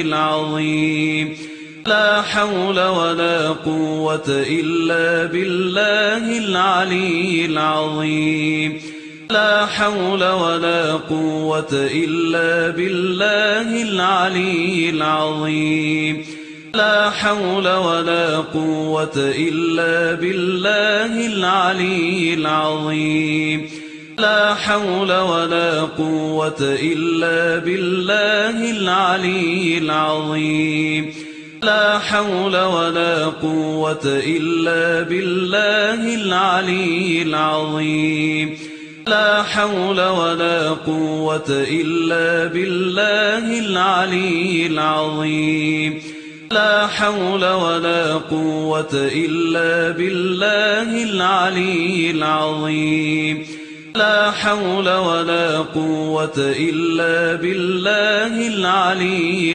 العظيم. لا حول ولا قوة إلا بالله العلي العظيم. لا حول ولا قوة إلا بالله العلي العظيم. لا حول ولا قوة إلا بالله العلي العظيم. لا حول ولا قوة إلا بالله العلي العظيم. لا حول ولا قوة إلا بالله العلي العظيم. لا حول ولا قوة إلا بالله العلي العظيم. لا حول ولا قوة إلا بالله العلي العظيم. لا حول ولا قوة إلا بالله العلي